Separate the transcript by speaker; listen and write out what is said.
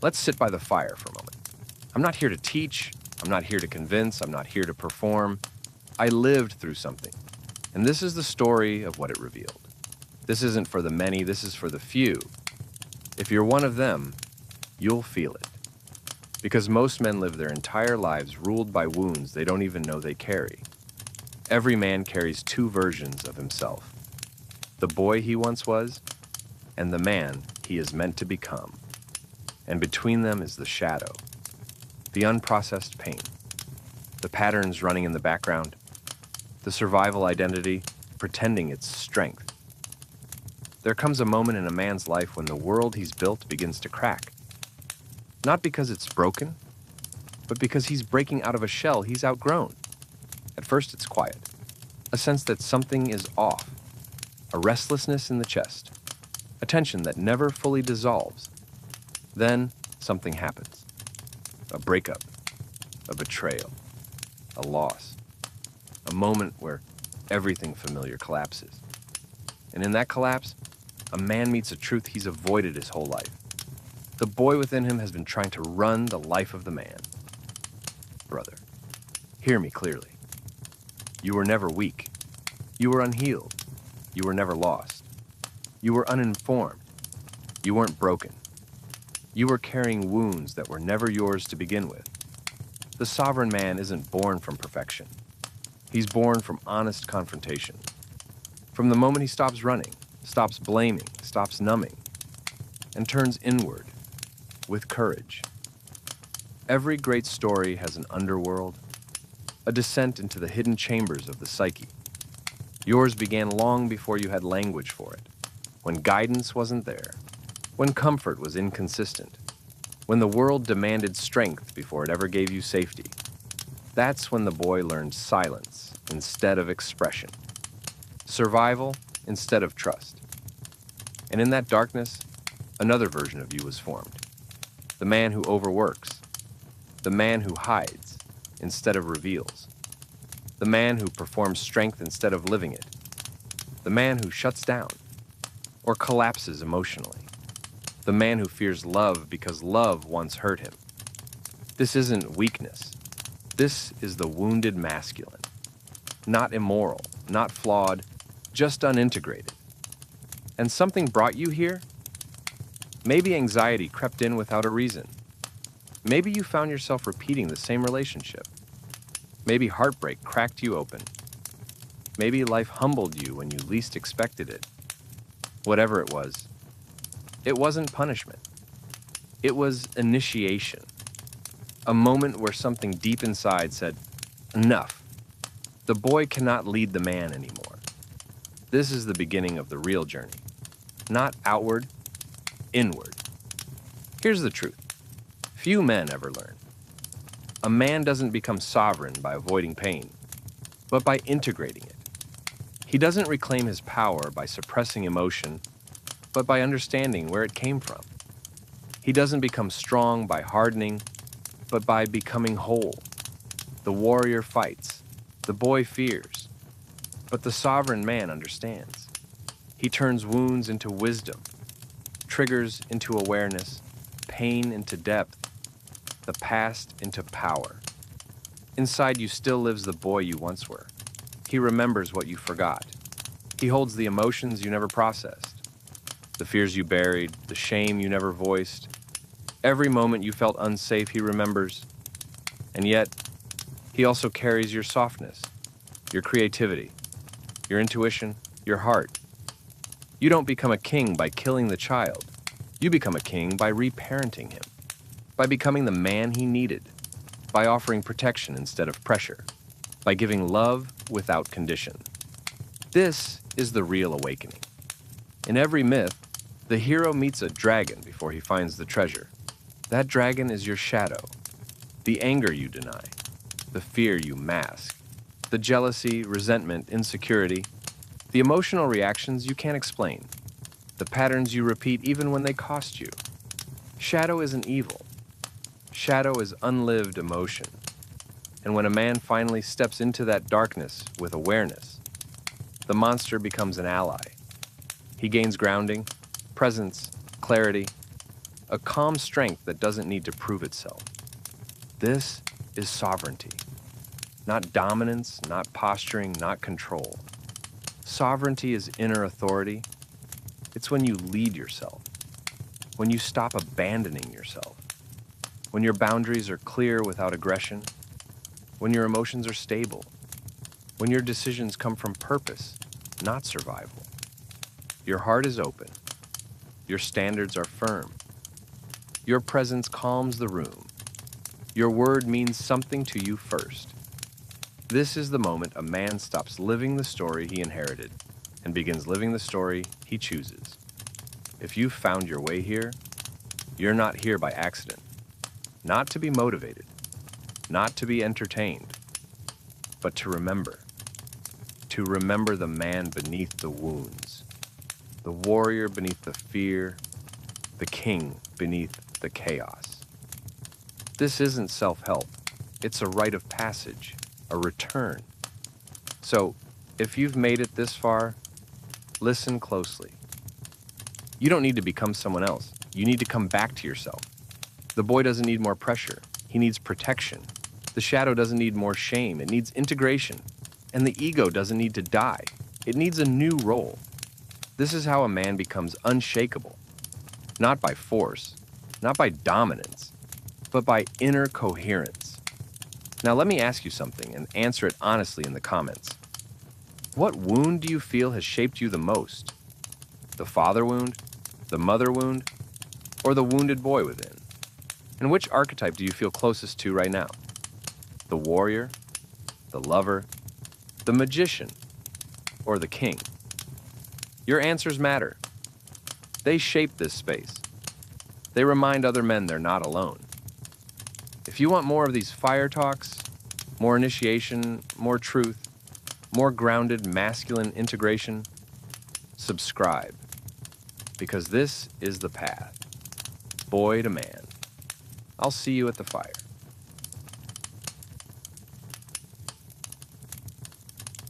Speaker 1: Let's sit by the fire for a moment. I'm not here to teach, I'm not here to convince, I'm not here to perform. I lived through something, and this is the story of what it revealed. This isn't for the many, this is for the few. If you're one of them, you'll feel it. Because most men live their entire lives ruled by wounds they don't even know they carry. Every man carries two versions of himself: the boy he once was, and the man he is meant to become. And between them is the shadow, the unprocessed pain, the patterns running in the background, the survival identity pretending it's strength. There comes a moment in a man's life when the world he's built begins to crack. Not because it's broken, but because he's breaking out of a shell he's outgrown. At first it's quiet, a sense that something is off, a restlessness in the chest, a tension that never fully dissolves. Then something happens. A breakup, a betrayal, a loss, a moment where everything familiar collapses. And in that collapse, a man meets a truth he's avoided his whole life. The boy within him has been trying to run the life of the man. Brother, hear me clearly. You were never weak. You were unhealed. You were never lost. You were uninformed. You weren't broken. You were carrying wounds that were never yours to begin with. The sovereign man isn't born from perfection. He's born from honest confrontation. From the moment he stops running, stops blaming, stops numbing, and turns inward with courage. Every great story has an underworld, a descent into the hidden chambers of the psyche. Yours began long before you had language for it, when guidance wasn't there, when comfort was inconsistent, when the world demanded strength before it ever gave you safety. That's when the boy learned silence instead of expression, survival instead of trust. And in that darkness, another version of you was formed. The man who overworks, the man who hides instead of reveals, the man who performs strength instead of living it, the man who shuts down or collapses emotionally, the man who fears love because love once hurt him. This isn't weakness. This is the wounded masculine. Not immoral, not flawed, just unintegrated. And something brought you here? Maybe anxiety crept in without a reason. Maybe you found yourself repeating the same relationship. Maybe heartbreak cracked you open. Maybe life humbled you when you least expected it. Whatever it wasn't punishment. It was initiation. A moment where something deep inside said, enough. The boy cannot lead the man anymore. This is the beginning of the real journey. Not outward, inward. Here's the truth. Few men ever learn. A man doesn't become sovereign by avoiding pain, but by integrating it. He doesn't reclaim his power by suppressing emotion, but by understanding where it came from. He doesn't become strong by hardening, but by becoming whole. The warrior fights, the boy fears, but the sovereign man understands. He turns wounds into wisdom, triggers into awareness, pain into depth, the past into power. Inside you still lives the boy you once were. He remembers what you forgot. He holds the emotions you never processed, the fears you buried, the shame you never voiced. Every moment you felt unsafe, he remembers. And yet, he also carries your softness, your creativity, your intuition, your heart. You don't become a king by killing the child. You become a king by reparenting him, by becoming the man he needed, by offering protection instead of pressure, by giving love without condition. This is the real awakening. In every myth, the hero meets a dragon before he finds the treasure. That dragon is your shadow, the anger you deny, the fear you mask, the jealousy, resentment, insecurity, the emotional reactions you can't explain, the patterns you repeat even when they cost you. Shadow isn't evil. Shadow is unlived emotion. And when a man finally steps into that darkness with awareness, the monster becomes an ally. He gains grounding, presence, clarity, a calm strength that doesn't need to prove itself. This is sovereignty. Not dominance, not posturing, not control. Sovereignty is inner authority. It's when you lead yourself, when you stop abandoning yourself, when your boundaries are clear without aggression, when your emotions are stable, when your decisions come from purpose, not survival. Your heart is open. Your standards are firm. Your presence calms the room. Your word means something to you first. This is the moment a man stops living the story he inherited and begins living the story he chooses. If you've found your way here, you're not here by accident. Not to be motivated, not to be entertained, but to remember. To remember the man beneath the wounds, the warrior beneath the fear, the king beneath the chaos. This isn't self-help. It's a rite of passage, a return. So, if you've made it this far, listen closely. You don't need to become someone else. You need to come back to yourself. The boy doesn't need more pressure. He needs protection. The shadow doesn't need more shame. It needs integration. And the ego doesn't need to die. It needs a new role. This is how a man becomes unshakable. Not by force, not by dominance, but by inner coherence. Now let me ask you something and answer it honestly in the comments. What wound do you feel has shaped you the most? The father wound, the mother wound, or the wounded boy within? And which archetype do you feel closest to right now? The warrior, the lover, the magician, or the king? Your answers matter. They shape this space. They remind other men they're not alone. If you want more of these fire talks, more initiation, more truth, more grounded masculine integration, subscribe. Because this is the path, boy to man. I'll see you at the fire.